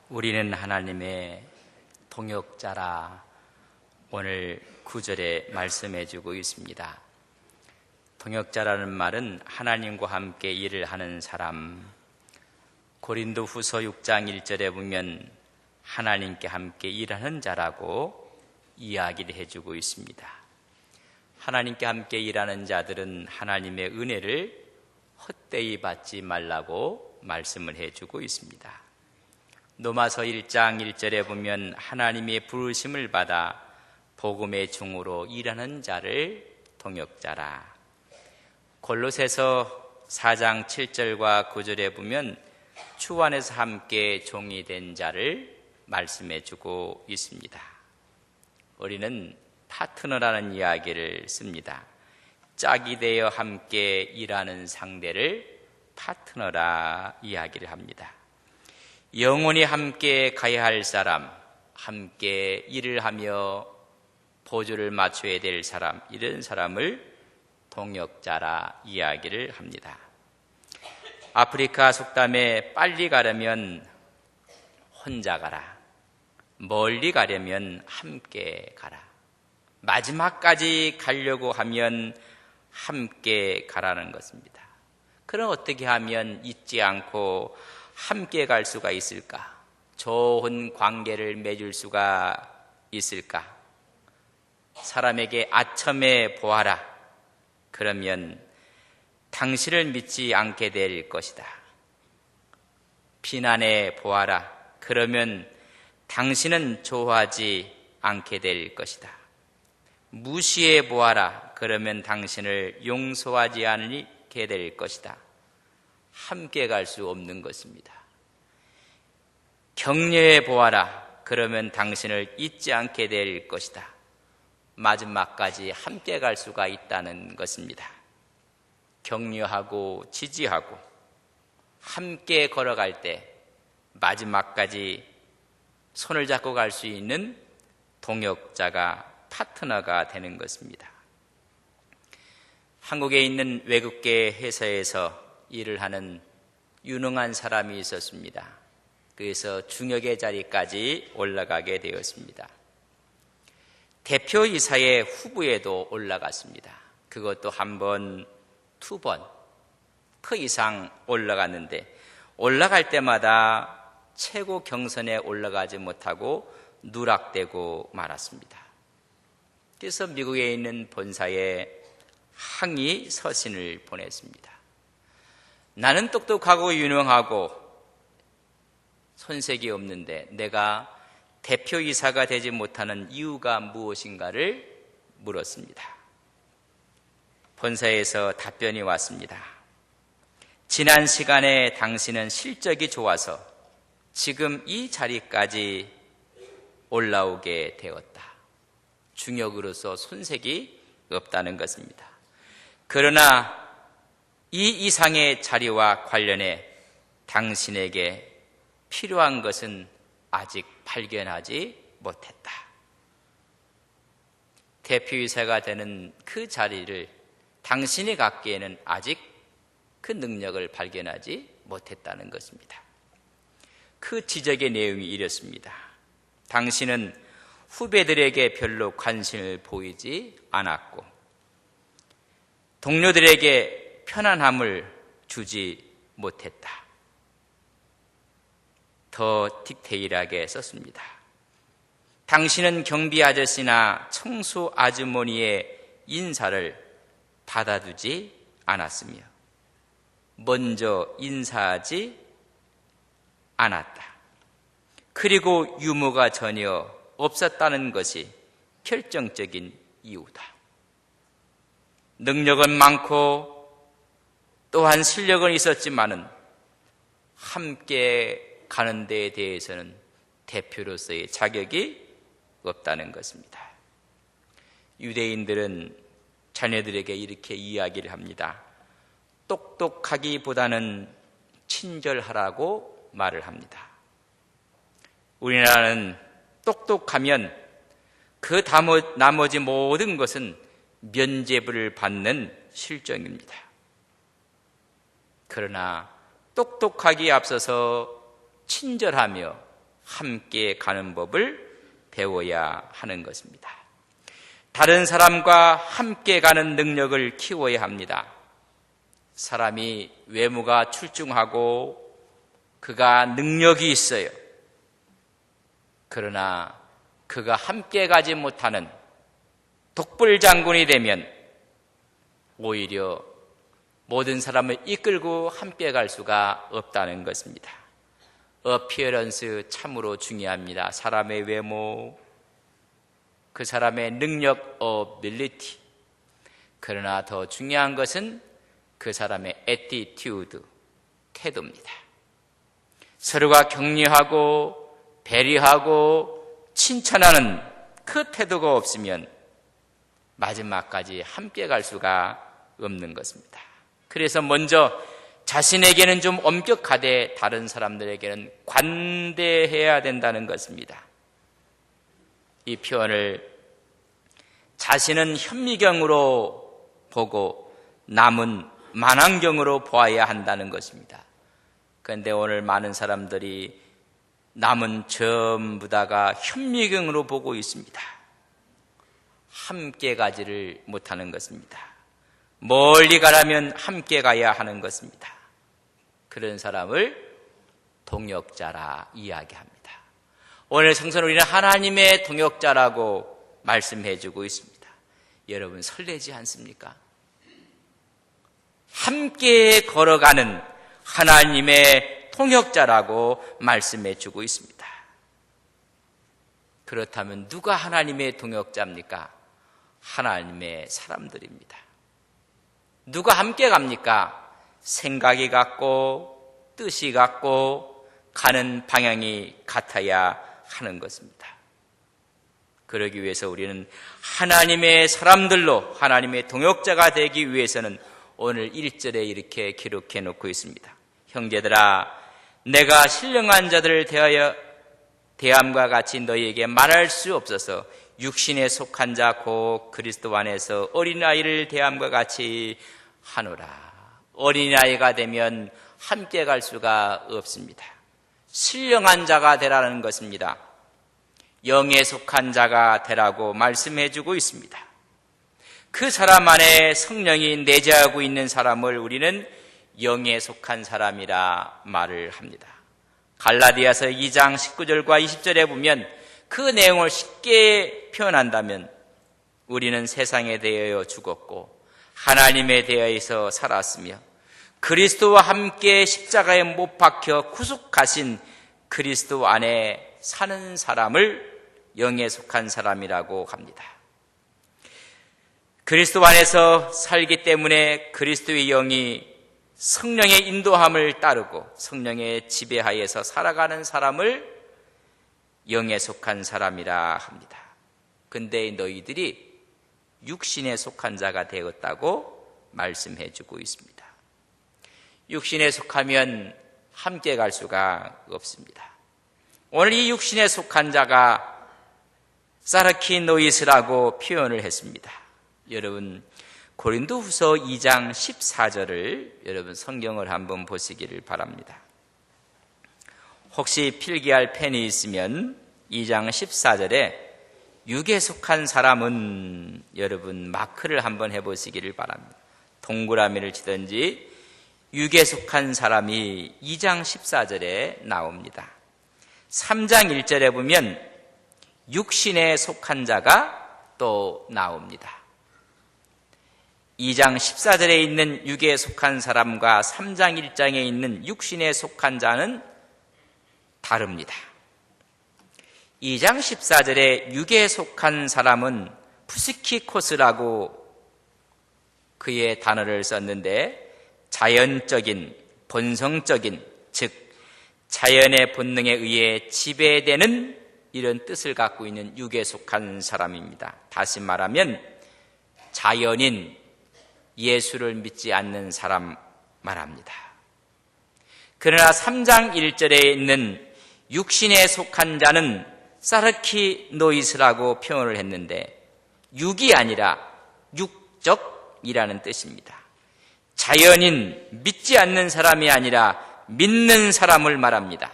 우리는 하나님의 동역자라 오늘 9절에 말씀해주고 있습니다. 동역자라는 말은 하나님과 함께 일을 하는 사람. 고린도 후서 6장 1절에 보면 하나님께 함께 일하는 자라고 이야기를 해주고 있습니다. 하나님께 함께 일하는 자들은 하나님의 은혜를 헛되이 받지 말라고 말씀을 해주고 있습니다. 로마서 1장 1절에 보면 하나님의 부르심을 받아 복음의 종으로 일하는 자를 동역자라. 골로새서 4장 7절과 9절에 보면 주 안에서 함께 종이 된 자를 말씀해주고 있습니다. 우리는 파트너라는 이야기를 씁니다. 짝이 되어 함께 일하는 상대를 파트너라 이야기를 합니다. 영원히 함께 가야 할 사람, 함께 일을 하며 보조를 맞춰야 될 사람, 이런 사람을 동역자라 이야기를 합니다. 아프리카 속담에 빨리 가려면 혼자 가라, 멀리 가려면 함께 가라, 마지막까지 가려고 하면 함께 가라는 것입니다. 그럼 어떻게 하면 잊지 않고 함께 갈 수가 있을까? 좋은 관계를 맺을 수가 있을까? 사람에게 아첨해 보아라. 그러면 당신을 믿지 않게 될 것이다. 비난해 보아라. 그러면 당신은 좋아하지 않게 될 것이다. 무시해 보아라. 그러면 당신을 용서하지 않게 될 것이다. 함께 갈 수 없는 것입니다. 격려해 보아라. 그러면 당신을 잊지 않게 될 것이다. 마지막까지 함께 갈 수가 있다는 것입니다. 격려하고 지지하고 함께 걸어갈 때 마지막까지 손을 잡고 갈 수 있는 동역자가 파트너가 되는 것입니다. 한국에 있는 외국계 회사에서 일을 하는 유능한 사람이 있었습니다. 그래서 중역의 자리까지 올라가게 되었습니다. 대표이사의 후보에도 올라갔습니다. 그것도 한 번, 두 번, 그 이상 올라갔는데 올라갈 때마다 최고 경선에 올라가지 못하고 누락되고 말았습니다. 그래서 미국에 있는 본사에 항의 서신을 보냈습니다. 나는 똑똑하고 유능하고 손색이 없는데 내가 대표이사가 되지 못하는 이유가 무엇인가를 물었습니다. 본사에서 답변이 왔습니다. 지난 시간에 당신은 실적이 좋아서 지금 이 자리까지 올라오게 되었다. 중역으로서 손색이 없다는 것입니다. 그러나 이 이상의 자리와 관련해 당신에게 필요한 것은 아직 발견하지 못했다. 대표이사가 되는 그 자리를 당신이 갖기에는 아직 그 능력을 발견하지 못했다는 것입니다. 그 지적의 내용이 이렇습니다. 당신은 후배들에게 별로 관심을 보이지 않았고 동료들에게 편안함을 주지 못했다. 더 디테일하게 썼습니다. 당신은 경비 아저씨나 청소 아주머니의 인사를 받아두지 않았으며 먼저 인사하지 않았다. 그리고 유머가 전혀 없었다는 것이 결정적인 이유다. 능력은 많고 또한 실력은 있었지만은 함께 가는 데에 대해서는 대표로서의 자격이 없다는 것입니다. 유대인들은 자녀들에게 이렇게 이야기를 합니다. 똑똑하기보다는 친절하라고 말을 합니다. 우리나라는 똑똑하면 그 나머지 모든 것은 면죄부를 받는 실정입니다. 그러나 똑똑하기에 앞서서 친절하며 함께 가는 법을 배워야 하는 것입니다. 다른 사람과 함께 가는 능력을 키워야 합니다. 사람이 외모가 출중하고 그가 능력이 있어요. 그러나 그가 함께 가지 못하는 독불장군이 되면 오히려 모든 사람을 이끌고 함께 갈 수가 없다는 것입니다. 어피어런스 참으로 중요합니다. 사람의 외모, 그 사람의 능력, 어빌리티. 그러나 더 중요한 것은 그 사람의 애티튜드, 태도입니다. 서로가 격려하고 배려하고 칭찬하는 그 태도가 없으면 마지막까지 함께 갈 수가 없는 것입니다. 그래서 먼저 자신에게는 좀 엄격하되 다른 사람들에게는 관대해야 된다는 것입니다. 이 표현을 자신은 현미경으로 보고 남은 만환경으로 보아야 한다는 것입니다. 그런데 오늘 많은 사람들이 남은 전부 다가 현미경으로 보고 있습니다. 함께 가지를 못하는 것입니다. 멀리 가려면 함께 가야 하는 것입니다. 그런 사람을 동역자라 이야기합니다. 오늘 성서는 우리는 하나님의 동역자라고 말씀해주고 있습니다. 여러분 설레지 않습니까? 함께 걸어가는 하나님의 동역자라고 말씀해주고 있습니다. 그렇다면 누가 하나님의 동역자입니까? 하나님의 사람들입니다. 누가 함께 갑니까? 생각이 같고 뜻이 같고 가는 방향이 같아야 하는 것입니다. 그러기 위해서 우리는 하나님의 사람들로 하나님의 동역자가 되기 위해서는 오늘 1절에 이렇게 기록해 놓고 있습니다. 형제들아, 내가 신령한 자들을 대하여 대함과 같이 너희에게 말할 수 없어서 육신에 속한 자 곧 그리스도 안에서 어린아이를 대함과 같이 하노라. 어린아이가 되면 함께 갈 수가 없습니다. 신령한 자가 되라는 것입니다. 영에 속한 자가 되라고 말씀해주고 있습니다. 그 사람 안에 성령이 내재하고 있는 사람을 우리는 영에 속한 사람이라 말을 합니다. 갈라디아서 2장 19절과 20절에 보면 그 내용을 쉽게 표현한다면 우리는 세상에 대하여 죽었고 하나님에 대하여서 살았으며 그리스도와 함께 십자가에 못 박혀 구속하신 그리스도 안에 사는 사람을 영에 속한 사람이라고 합니다. 그리스도 안에서 살기 때문에 그리스도의 영이 성령의 인도함을 따르고 성령의 지배하에서 살아가는 사람을 영에 속한 사람이라 합니다. 근데 너희들이 육신에 속한 자가 되었다고 말씀해주고 있습니다. 육신에 속하면 함께 갈 수가 없습니다. 오늘 이 육신에 속한 자가 사르키노이스라고 표현을 했습니다. 여러분 고린도후서 2장 14절을 여러분 성경을 한번 보시기를 바랍니다. 혹시 필기할 펜이 있으면 2장 14절에 육에 속한 사람은 여러분 마크를 한번 해보시기를 바랍니다. 동그라미를 치든지 육에 속한 사람이 2장 14절에 나옵니다. 3장 1절에 보면 육신에 속한 자가 또 나옵니다. 2장 14절에 있는 육에 속한 사람과 3장 1장에 있는 육신에 속한 자는 다릅니다. 2장 14절에 육에 속한 사람은 푸시키코스라고 그의 단어를 썼는데 자연적인, 본성적인, 즉 자연의 본능에 의해 지배되는 이런 뜻을 갖고 있는 육에 속한 사람입니다. 다시 말하면 자연인, 예수를 믿지 않는 사람 말합니다. 그러나 3장 1절에 있는 육신에 속한 자는 사르키노이스라고 표현을 했는데 육이 아니라 육적이라는 뜻입니다. 자연인, 믿지 않는 사람이 아니라 믿는 사람을 말합니다.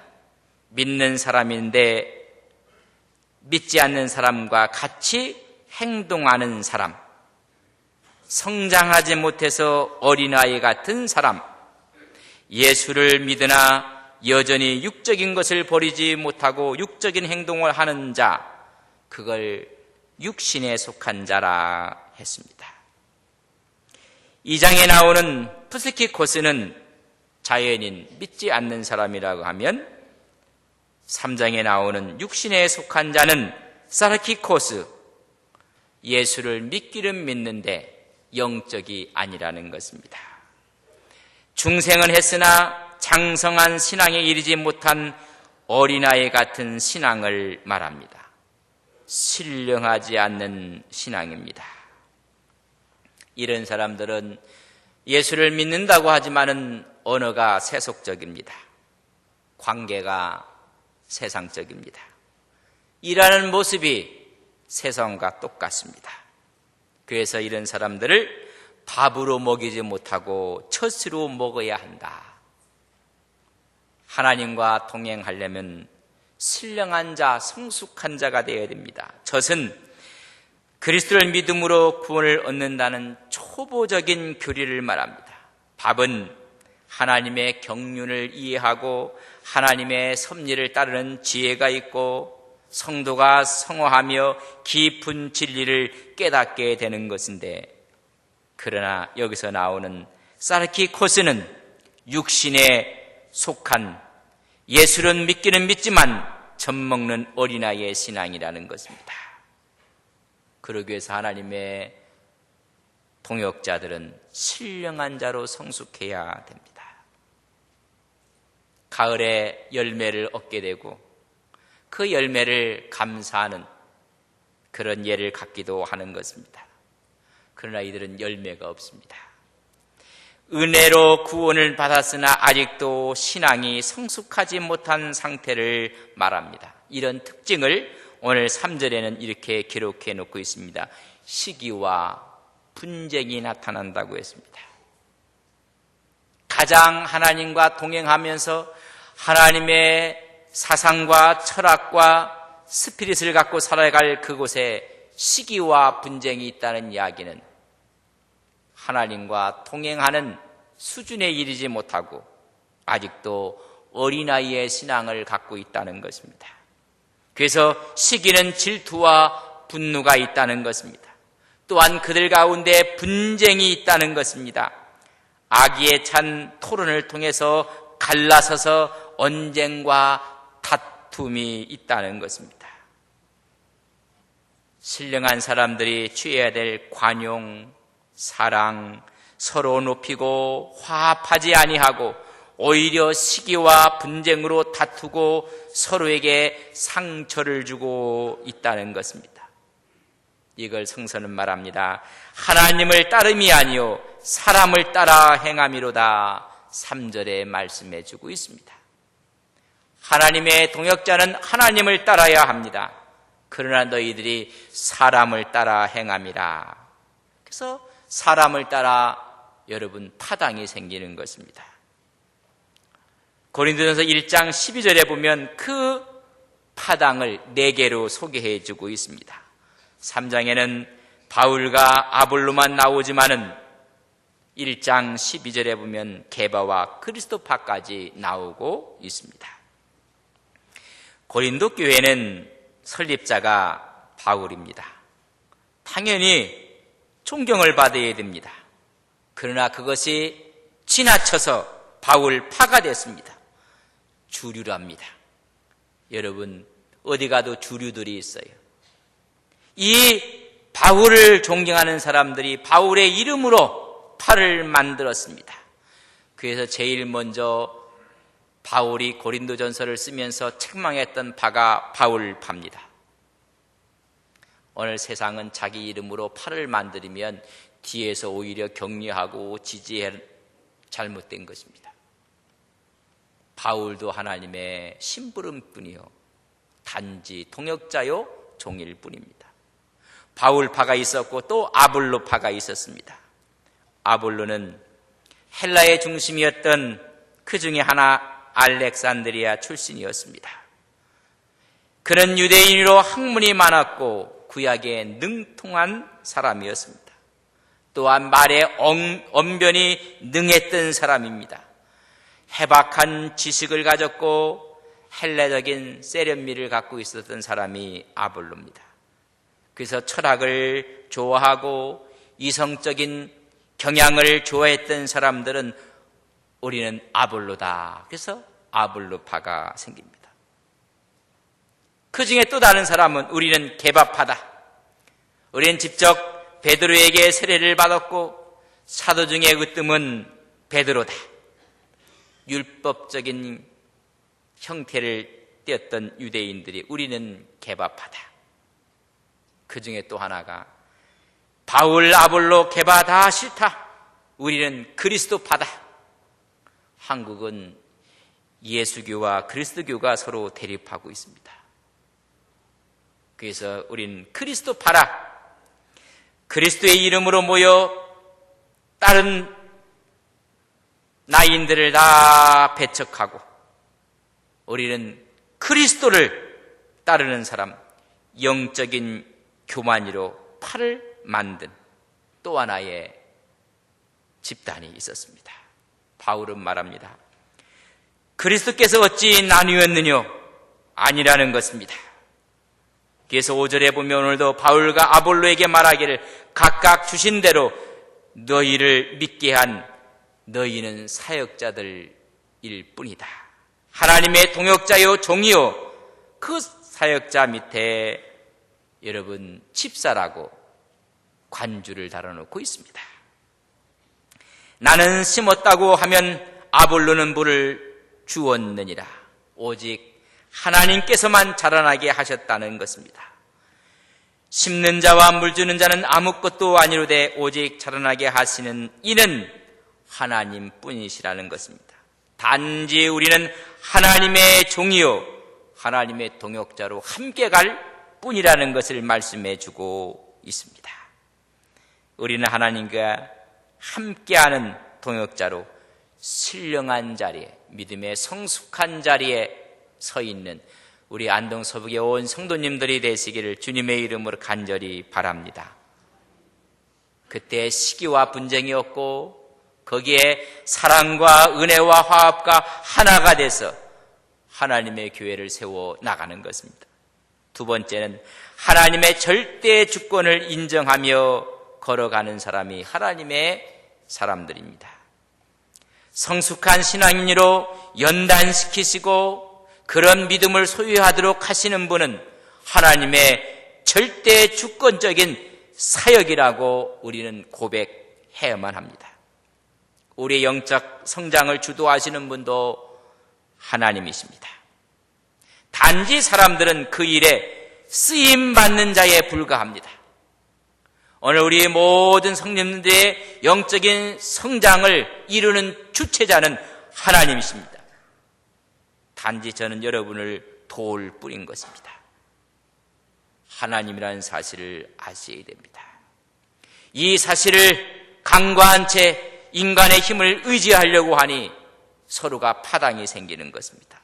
믿는 사람인데 믿지 않는 사람과 같이 행동하는 사람, 성장하지 못해서 어린아이 같은 사람, 예수를 믿으나 여전히 육적인 것을 버리지 못하고 육적인 행동을 하는 자, 그걸 육신에 속한 자라 했습니다. 2장에 나오는 프스키코스는 자연인, 믿지 않는 사람이라고 하면 3장에 나오는 육신에 속한 자는 사르키코스, 예수를 믿기는 믿는데 영적이 아니라는 것입니다. 중생은 했으나 장성한 신앙에 이르지 못한 어린아이 같은 신앙을 말합니다. 신령하지 않는 신앙입니다. 이런 사람들은 예수를 믿는다고 하지만은 언어가 세속적입니다. 관계가 세상적입니다. 일하는 모습이 세상과 똑같습니다. 그래서 이런 사람들을 밥으로 먹이지 못하고 젖으로 먹어야 한다. 하나님과 동행하려면 신령한 자, 성숙한 자가 되어야 됩니다. 젖은 그리스도를 믿음으로 구원을 얻는다는 초보적인 교리를 말합니다. 밥은 하나님의 경륜을 이해하고 하나님의 섭리를 따르는 지혜가 있고 성도가 성화하며 깊은 진리를 깨닫게 되는 것인데, 그러나 여기서 나오는 사르키코스는 육신에 속한, 예수는 믿기는 믿지만 젖먹는 어린아이의 신앙이라는 것입니다. 그러기 위해서 하나님의 동역자들은 신령한 자로 성숙해야 됩니다. 가을에 열매를 얻게 되고 그 열매를 감사하는 그런 예를 갖기도 하는 것입니다. 그러나 이들은 열매가 없습니다. 은혜로 구원을 받았으나 아직도 신앙이 성숙하지 못한 상태를 말합니다. 이런 특징을 오늘 3절에는 이렇게 기록해 놓고 있습니다. 시기와 분쟁이 나타난다고 했습니다. 가장 하나님과 동행하면서 하나님의 사상과 철학과 스피릿을 갖고 살아갈 그곳에 시기와 분쟁이 있다는 이야기는 하나님과 동행하는 수준에 이르지 못하고 아직도 어린아이의 신앙을 갖고 있다는 것입니다. 그래서 시기는 질투와 분노가 있다는 것입니다. 또한 그들 가운데 분쟁이 있다는 것입니다. 악의에 찬 토론을 통해서 갈라서서 언쟁과 다툼이 있다는 것입니다. 신령한 사람들이 취해야 될 관용, 사랑, 서로 높이고 화합하지 아니하고 오히려 시기와 분쟁으로 다투고 서로에게 상처를 주고 있다는 것입니다. 이걸 성서는 말합니다. 하나님을 따름이 아니요 사람을 따라 행함이로다. 3절에 말씀해 주고 있습니다. 하나님의 동역자는 하나님을 따라야 합니다. 그러나 너희들이 사람을 따라 행함이라. 그래서 사람을 따라 여러분 파당이 생기는 것입니다. 고린도전서 1장 12절에 보면 그 파당을 4개로 소개해 주고 있습니다. 3장에는 바울과 아볼로만 나오지만은 1장 12절에 보면 게바와 그리스도파까지 나오고 있습니다. 고린도 교회는 설립자가 바울입니다. 당연히 존경을 받아야 됩니다. 그러나 그것이 지나쳐서 바울파가 됐습니다. 주류랍니다. 여러분 어디 가도 주류들이 있어요. 이 바울을 존경하는 사람들이 바울의 이름으로 파를 만들었습니다. 그래서 제일 먼저 바울이 고린도전서를 쓰면서 책망했던 파가 바울파입니다. 오늘 세상은 자기 이름으로 파를 만들면 뒤에서 오히려 격려하고 지지해 잘못된 것입니다. 바울도 하나님의 심부름뿐이요 단지 동역자요 종일 뿐입니다. 바울파가 있었고 또 아볼로파가 있었습니다. 아볼로는 헬라의 중심이었던 그 중에 하나 알렉산드리아 출신이었습니다. 그는 유대인으로 학문이 많았고 구약에 능통한 사람이었습니다. 또한 말에 언변이 능했던 사람입니다. 해박한 지식을 가졌고 헬레적인 세련미를 갖고 있었던 사람이 아볼로입니다. 그래서 철학을 좋아하고 이성적인 경향을 좋아했던 사람들은 우리는 아볼로다. 그래서 아볼로파가 생깁니다. 그 중에 또 다른 사람은 우리는 개바파다. 우리는 직접 베드로에게 세례를 받았고 사도 중에 으뜸은 베드로다. 율법적인 형태를 띄었던 유대인들이 우리는 개바파다. 그 중에 또 하나가 바울, 아볼로, 개바 다 싫다. 우리는 그리스도파다. 한국은 예수교와 그리스도교가 서로 대립하고 있습니다. 그래서 우리는 그리스도파라. 그리스도의 이름으로 모여 다른 나인들을 다 배척하고 우리는 그리스도를 따르는 사람, 영적인 교만이로 팔을 만든 또 하나의 집단이 있었습니다. 바울은 말합니다. 그리스도께서 어찌 나뉘었느냐? 아니라는 것입니다. 그래서 5절에 보면 오늘도 바울과 아볼로에게 말하기를 각각 주신 대로 너희를 믿게 한 너희는 사역자들일 뿐이다. 하나님의 동역자요 종이요 그 사역자 밑에 여러분 집사라고 관주를 달아놓고 있습니다. 나는 심었다고 하면 아볼로는 물을 주었느니라. 오직 하나님께서만 자라나게 하셨다는 것입니다. 심는 자와 물 주는 자는 아무것도 아니로되 오직 자라나게 하시는 이는 하나님뿐이시라는 것입니다. 단지 우리는 하나님의 종이요 하나님의 동역자로 함께 갈 뿐이라는 것을 말씀해 주고 있습니다. 우리는 하나님과 함께하는 동역자로 신령한 자리에, 믿음의 성숙한 자리에 서 있는 우리 안동 서북에 온 성도님들이 되시기를 주님의 이름으로 간절히 바랍니다. 그때 시기와 분쟁이 없고 거기에 사랑과 은혜와 화합과 하나가 돼서 하나님의 교회를 세워 나가는 것입니다. 두 번째는 하나님의 절대 주권을 인정하며 걸어가는 사람이 하나님의 사람들입니다. 성숙한 신앙인으로 연단시키시고 그런 믿음을 소유하도록 하시는 분은 하나님의 절대 주권적인 사역이라고 우리는 고백해야만 합니다. 우리의 영적 성장을 주도하시는 분도 하나님이십니다. 단지 사람들은 그 일에 쓰임받는 자에 불과합니다. 오늘 우리 모든 성령님들의 영적인 성장을 이루는 주체자는 하나님이십니다. 단지 저는 여러분을 도울 뿐인 것입니다. 하나님이라는 사실을 아셔야 됩니다. 이 사실을 간과한 채 인간의 힘을 의지하려고 하니 서로가 파당이 생기는 것입니다.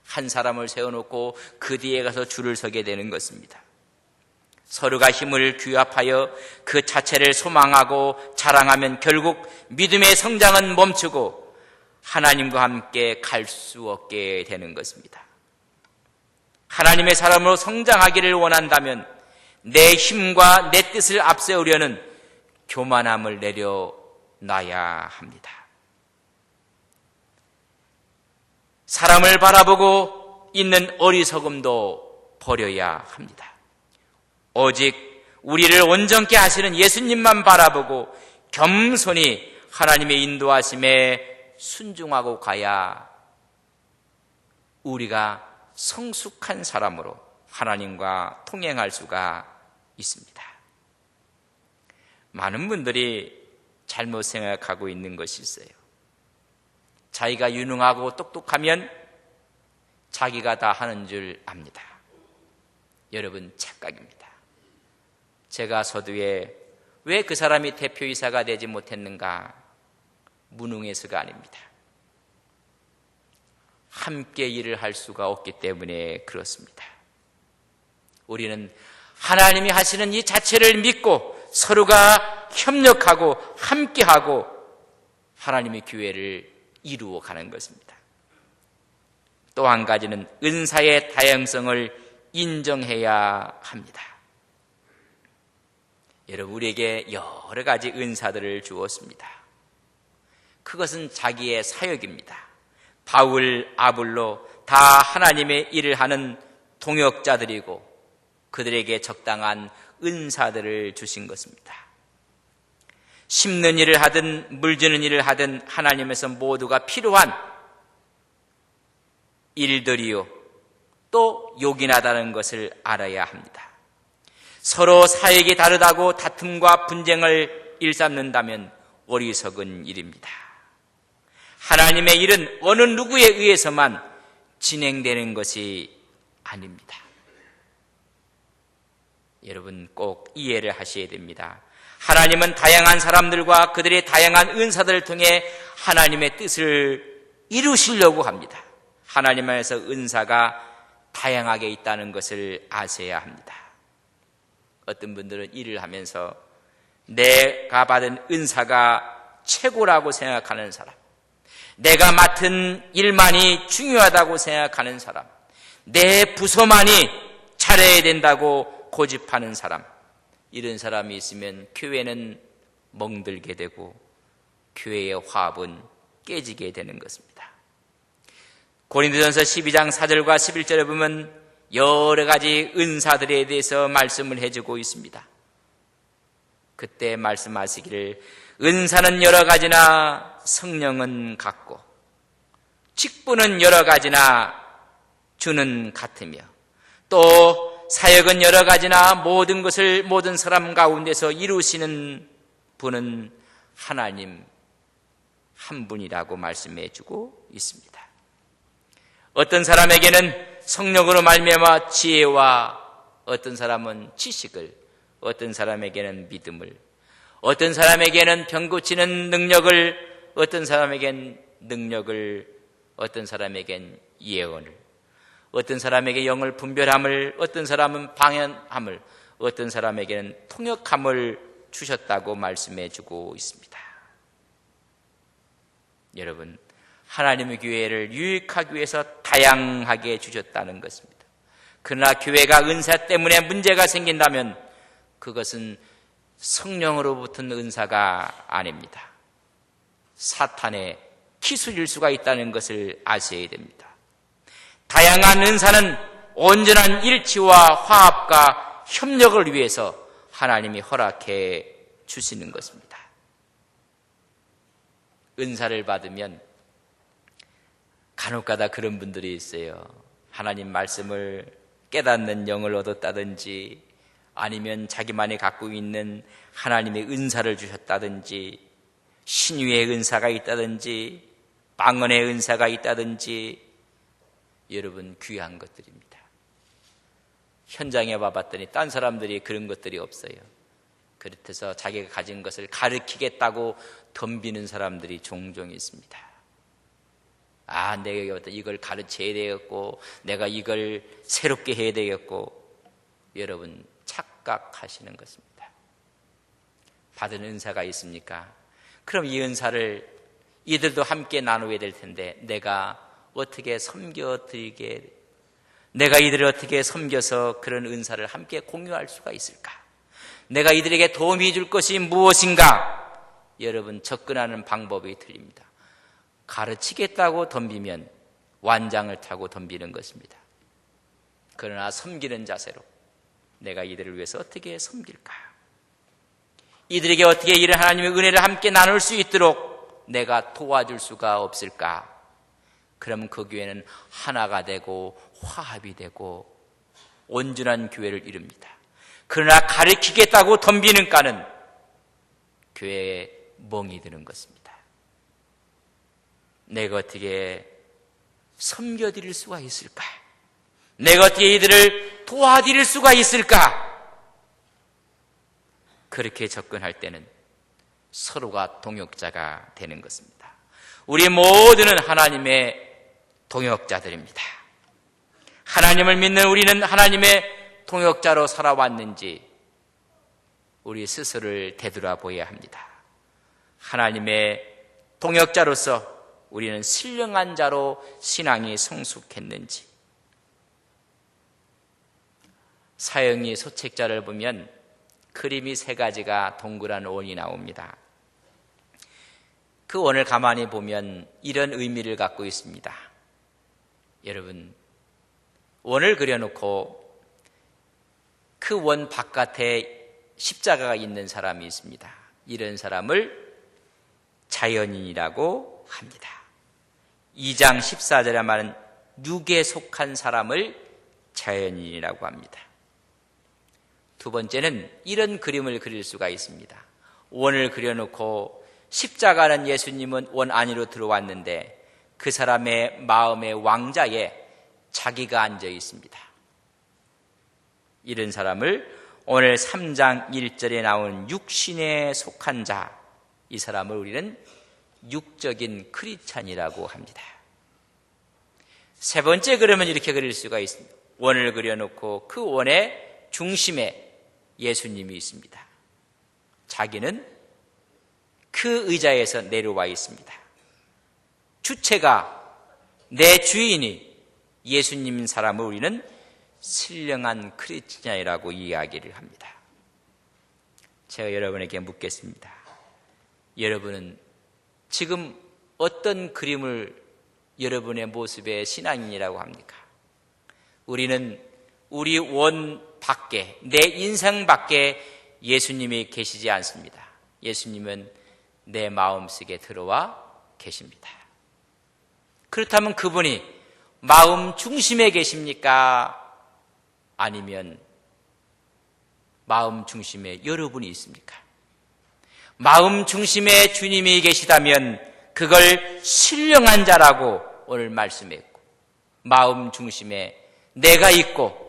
한 사람을 세워놓고 그 뒤에 가서 줄을 서게 되는 것입니다. 서로가 힘을 규합하여 그 자체를 소망하고 자랑하면 결국 믿음의 성장은 멈추고 하나님과 함께 갈 수 없게 되는 것입니다. 하나님의 사람으로 성장하기를 원한다면 내 힘과 내 뜻을 앞세우려는 교만함을 내려놔야 합니다. 사람을 바라보고 있는 어리석음도 버려야 합니다. 오직 우리를 온전케 하시는 예수님만 바라보고 겸손히 하나님의 인도하심에 순종하고 가야 우리가 성숙한 사람으로 하나님과 통행할 수가 있습니다. 많은 분들이 잘못 생각하고 있는 것이 있어요. 자기가 유능하고 똑똑하면 자기가 다 하는 줄 압니다. 여러분 착각입니다. 제가 서두에 왜 그 사람이 대표이사가 되지 못했는가? 무능해서가 아닙니다. 함께 일을 할 수가 없기 때문에 그렇습니다. 우리는 하나님이 하시는 이 자체를 믿고 서로가 협력하고 함께하고 하나님의 교회를 이루어 가는 것입니다. 또 한 가지는 은사의 다양성을 인정해야 합니다. 여러분, 우리에게 여러 가지 은사들을 주었습니다. 그것은 자기의 사역입니다. 바울, 아볼로 다 하나님의 일을 하는 동역자들이고 그들에게 적당한 은사들을 주신 것입니다. 심는 일을 하든 물주는 일을 하든 하나님에서 모두가 필요한 일들이요 또 요긴하다는 것을 알아야 합니다. 서로 사역이 다르다고 다툼과 분쟁을 일삼는다면 어리석은 일입니다. 하나님의 일은 어느 누구에 의해서만 진행되는 것이 아닙니다. 여러분 꼭 이해를 하셔야 됩니다. 하나님은 다양한 사람들과 그들의 다양한 은사들을 통해 하나님의 뜻을 이루시려고 합니다. 하나님 안에서 은사가 다양하게 있다는 것을 아셔야 합니다. 어떤 분들은 일을 하면서 내가 받은 은사가 최고라고 생각하는 사람, 내가 맡은 일만이 중요하다고 생각하는 사람, 내 부서만이 잘해야 된다고 고집하는 사람, 이런 사람이 있으면 교회는 멍들게 되고 교회의 화합은 깨지게 되는 것입니다. 고린도전서 12장 4절과 11절에 보면 여러 가지 은사들에 대해서 말씀을 해주고 있습니다. 그때 말씀하시기를 은사는 여러 가지나 성령은 같고 직분은 여러 가지나 주는 같으며 또 사역은 여러 가지나 모든 것을 모든 사람 가운데서 이루시는 분은 하나님 한 분이라고 말씀해 주고 있습니다. 어떤 사람에게는 성령으로 말미암아 지혜와 어떤 사람은 지식을, 어떤 사람에게는 믿음을, 어떤 사람에게는 병 고치는 능력을, 어떤 사람에겐 능력을, 어떤 사람에겐 예언을, 어떤 사람에게 영을 분별함을, 어떤 사람은 방언함을, 어떤 사람에게는 통역함을 주셨다고 말씀해 주고 있습니다. 여러분, 하나님의 교회를 유익하기 위해서 다양하게 주셨다는 것입니다. 그러나 교회가 은사 때문에 문제가 생긴다면 그것은 성령으로부터 은사가 아닙니다. 사탄의 기술일 수가 있다는 것을 아셔야 됩니다. 다양한 은사는 온전한 일치와 화합과 협력을 위해서 하나님이 허락해 주시는 것입니다. 은사를 받으면 간혹가다 그런 분들이 있어요. 하나님 말씀을 깨닫는 영을 얻었다든지 아니면 자기만이 갖고 있는 하나님의 은사를 주셨다든지 신유의 은사가 있다든지 방언의 은사가 있다든지 여러분 귀한 것들입니다. 현장에 와봤더니 딴 사람들이 그런 것들이 없어요. 그렇다서 자기가 가진 것을 가르치겠다고 덤비는 사람들이 종종 있습니다. 내가 이걸 가르쳐야 되겠고 내가 이걸 새롭게 해야 되겠고 여러분 착각하시는 것입니다. 받은 은사가 있습니까? 그럼 이 은사를 이들도 함께 나누어야 될 텐데 내가 어떻게 섬겨드리게, 내가 이들을 어떻게 섬겨서 그런 은사를 함께 공유할 수가 있을까? 내가 이들에게 도움이 줄 것이 무엇인가? 여러분 접근하는 방법이 틀립니다. 가르치겠다고 덤비면 완장을 타고 덤비는 것입니다. 그러나 섬기는 자세로 내가 이들을 위해서 어떻게 섬길까? 이들에게 어떻게 이런 하나님의 은혜를 함께 나눌 수 있도록 내가 도와줄 수가 없을까? 그러면 그 교회는 하나가 되고 화합이 되고 온전한 교회를 이룹니다. 그러나 가르치겠다고 덤비는 까는 교회에 멍이 드는 것입니다. 내가 어떻게 섬겨드릴 수가 있을까? 내가 어떻게 이들을 도와드릴 수가 있을까? 그렇게 접근할 때는 서로가 동역자가 되는 것입니다. 우리 모두는 하나님의 동역자들입니다. 하나님을 믿는 우리는 하나님의 동역자로 살아왔는지 우리 스스로를 되돌아보아야 합니다. 하나님의 동역자로서 우리는 신령한 자로 신앙이 성숙했는지. 사형리 소책자를 보면 그림이 3가지가 동그란 원이 나옵니다. 그 원을 가만히 보면 이런 의미를 갖고 있습니다. 여러분, 원을 그려놓고 그 원 바깥에 십자가가 있는 사람이 있습니다. 이런 사람을 자연인이라고 합니다. 2장 14절에 말하는 육에 속한 사람을 자연인이라고 합니다. 두 번째는 이런 그림을 그릴 수가 있습니다. 원을 그려놓고 십자가는 예수님은 원 안으로 들어왔는데 그 사람의 마음의 왕자에 자기가 앉아 있습니다. 이런 사람을 오늘 3장 1절에 나온 육신에 속한 자, 이 사람을 우리는 육적인 크리스찬이라고 합니다. 세 번째 그림은 이렇게 그릴 수가 있습니다. 원을 그려놓고 그 원의 중심에 예수님이 있습니다. 자기는 그 의자에서 내려와 있습니다. 주체가, 내 주인이 예수님인 사람을 우리는 신령한 크리스찬이라고 이야기를 합니다. 제가 여러분에게 묻겠습니다. 여러분은 지금 어떤 그림을 여러분의 모습의 신앙인이라고 합니까? 우리는 우리 원 밖에, 내 인생 밖에 예수님이 계시지 않습니다. 예수님은 내 마음속에 들어와 계십니다. 그렇다면 그분이 마음 중심에 계십니까? 아니면 마음 중심에 여러분이 있습니까? 마음 중심에 주님이 계시다면 그걸 신령한 자라고 오늘 말씀했고, 마음 중심에 내가 있고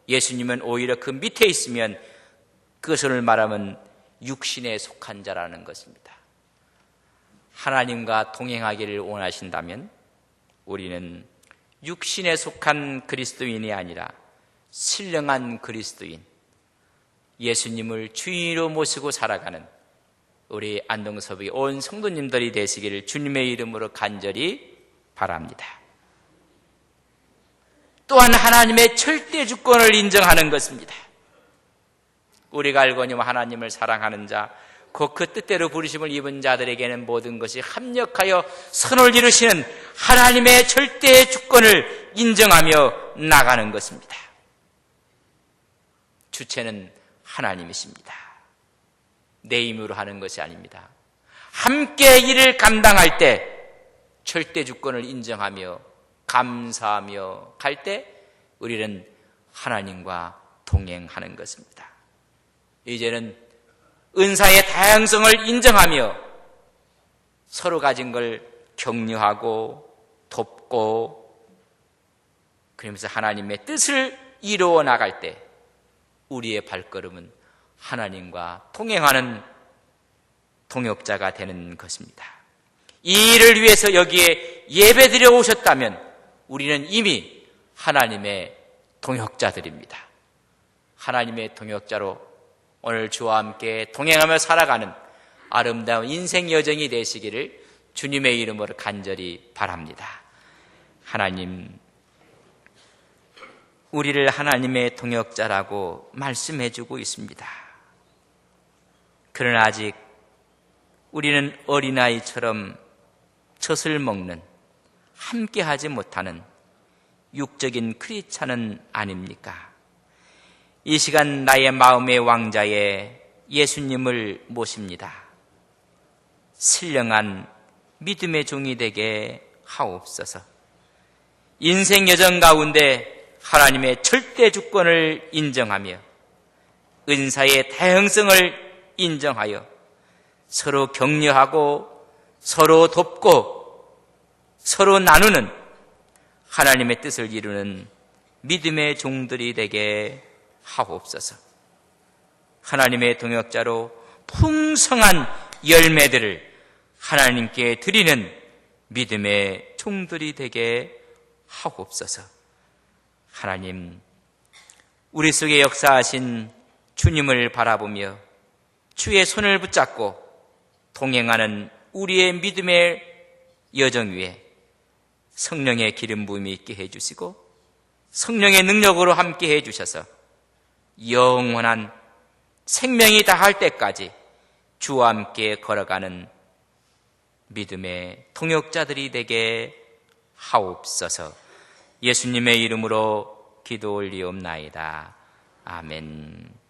예수님은 오히려 그 밑에 있으면 그것을 말하면 육신에 속한 자라는 것입니다. 하나님과 동행하기를 원하신다면 우리는 육신에 속한 그리스도인이 아니라 신령한 그리스도인, 예수님을 주인으로 모시고 살아가는 우리 안동서부의 온 성도님들이 되시기를 주님의 이름으로 간절히 바랍니다. 또한 하나님의 절대 주권을 인정하는 것입니다. 우리가 알거니와 하나님을 사랑하는 자, 곧 그 뜻대로 부르심을 입은 자들에게는 모든 것이 합력하여 선을 이루시는 하나님의 절대 주권을 인정하며 나가는 것입니다. 주체는 하나님이십니다. 내 힘으로 하는 것이 아닙니다. 함께 일을 감당할 때 절대 주권을 인정하며 감사하며 갈 때 우리는 하나님과 동행하는 것입니다. 이제는 은사의 다양성을 인정하며 서로 가진 걸 격려하고 돕고, 그러면서 하나님의 뜻을 이루어 나갈 때 우리의 발걸음은 하나님과 동행하는 동역자가 되는 것입니다. 이 일을 위해서 여기에 예배드려 오셨다면 우리는 이미 하나님의 동역자들입니다. 하나님의 동역자로 오늘 주와 함께 동행하며 살아가는 아름다운 인생 여정이 되시기를 주님의 이름으로 간절히 바랍니다. 하나님, 우리를 하나님의 동역자라고 말씀해주고 있습니다. 그러나 아직 우리는 어린아이처럼 젖을 먹는, 함께하지 못하는 육적인 크리스찬은 아닙니까? 이 시간 나의 마음의 왕자에 예수님을 모십니다. 신령한 믿음의 종이 되게 하옵소서. 인생 여정 가운데 하나님의 절대 주권을 인정하며 은사의 다양성을 인정하여 서로 격려하고 서로 돕고 서로 나누는 하나님의 뜻을 이루는 믿음의 종들이 되게 하옵소서. 하나님의 동역자로 풍성한 열매들을 하나님께 드리는 믿음의 종들이 되게 하옵소서. 하나님, 우리 속에 역사하신 주님을 바라보며 주의 손을 붙잡고 동행하는 우리의 믿음의 여정 위에 성령의 기름 부음이 있게 해주시고 성령의 능력으로 함께 해주셔서 영원한 생명이 다할 때까지 주와 함께 걸어가는 믿음의 통역자들이 되게 하옵소서. 예수님의 이름으로 기도 올리옵나이다. 아멘.